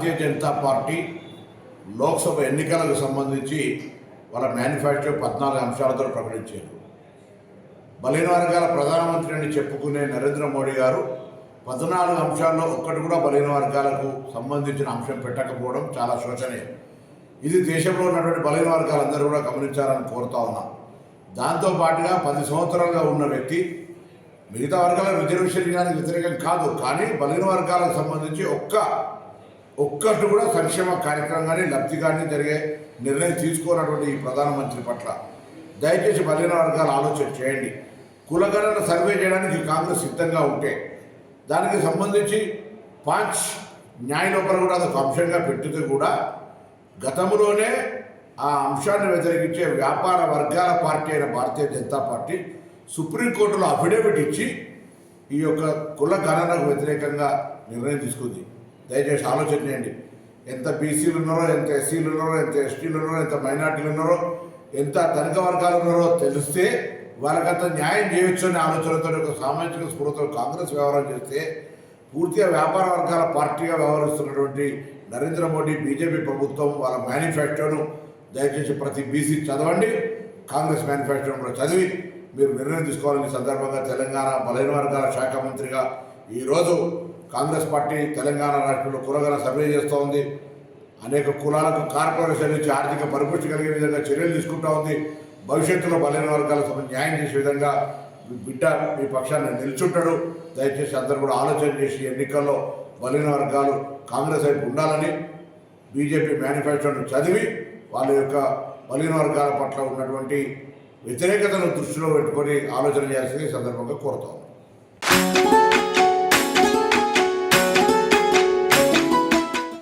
Bharatiya Janata party Lok Sabha ఎన్నికలకు సంబంధించి వాళ్ళ మేనిఫెస్టో 14 అంశాలతో ప్రకటించారు. బలహీన వర్గాల ప్రధానమంత్రి అని చెప్పుకునే నరేంద్ర మోడీ గారు 14 అంశాల్లో ఒక్కటి కూడా బలహీన వర్గాలకు సంబంధించిన అంశం పెట్టకపోవడం చాలా శోచనీయం. ఇది దేశంలో ఉన్నటువంటి బలహీన వర్గాలందరూ కూడా గమనించాలని కోరుతా ఉన్నాం. దాంతోపాటుగా 10 సంవత్సరాలుగా ఉన్న వ్యక్తి మిగతా వర్గాల రిజర్వేషన్ వ్యతిరేకం కాదు, కానీ బలహీన వర్గాలకు సంబంధించి ఒక్కటి కూడా సంక్షేమ కార్యక్రమం కానీ లబ్ధి కానీ జరిగే నిర్ణయం తీసుకోనటువంటి ఈ ప్రధానమంత్రి పట్ల దయచేసి బలహీన వర్గాలు ఆలోచన చేయండి. కులగణన సర్వే చేయడానికి కాంగ్రెస్ సిద్ధంగా ఉంటే దానికి సంబంధించి పాంచ్ న్యాయ లోపల కూడా అదొక అంశంగా పెట్టితే కూడా గతంలోనే ఆ అంశాన్ని వ్యతిరేకించే వ్యాపార వర్గాల పార్టీ అయిన భారతీయ జనతా పార్టీ సుప్రీంకోర్టులో అఫిడవిట్ ఇచ్చి ఈ యొక్క కుల గణనకు వ్యతిరేకంగా నిర్ణయం తీసుకుంది. దయచేసి ఆలోచన చేయండి. ఎంత బీసీలు ఉన్నారో, ఎంత ఎస్సీలు ఉన్నారో, ఎంత ఎస్టీలు ఉన్నారో, ఎంత మైనార్టీలు ఉన్నారో, ఎంత ధనిక వర్గాలు ఉన్నారో తెలిస్తే వాళ్ళకంత న్యాయం చేయొచ్చు అనే ఆలోచనతో ఒక సామాజిక స్ఫూర్తితో కాంగ్రెస్ వ్యవహారం చేస్తే పూర్తిగా వ్యాపార వర్గాల పార్టీగా వ్యవహరిస్తున్నటువంటి నరేంద్ర మోడీ బీజేపీ ప్రభుత్వం వాళ్ళ మేనిఫెస్టోను దయచేసి ప్రతి బీసీ చదవండి. కాంగ్రెస్ మేనిఫెస్టోను కూడా చదివి మీరు నిర్ణయం తీసుకోవాలని సందర్భంగా తెలంగాణ బలహీన వర్గాల శాఖ మంత్రిగా ఈరోజు కాంగ్రెస్ పార్టీ తెలంగాణ రాష్ట్రంలో కులగణ సర్వే చేస్తూ ఉంది. అనేక కులాలకు కార్పొరేషన్ ఇచ్చి ఆర్థిక పరిపుష్టి కలిగే విధంగా చర్యలు తీసుకుంటూ ఉంది. భవిష్యత్తులో బలహీన వర్గాలకు న్యాయం చేసే విధంగా బిడ్డ మీ పక్షాన్ని నిల్చుంటాడు. దయచేసి అందరూ కూడా ఆలోచన చేసి ఎన్నికల్లో బలహీన వర్గాలు కాంగ్రెస్ వైపు ఉండాలని బీజేపీ మేనిఫెస్టోను చదివి వాళ్ళ యొక్క బలహీన వర్గాల పట్ల ఉన్నటువంటి వ్యతిరేకతను దృష్టిలో పెట్టుకొని ఆలోచన చేయాల్సింది సందర్భంగా కోరుతాం.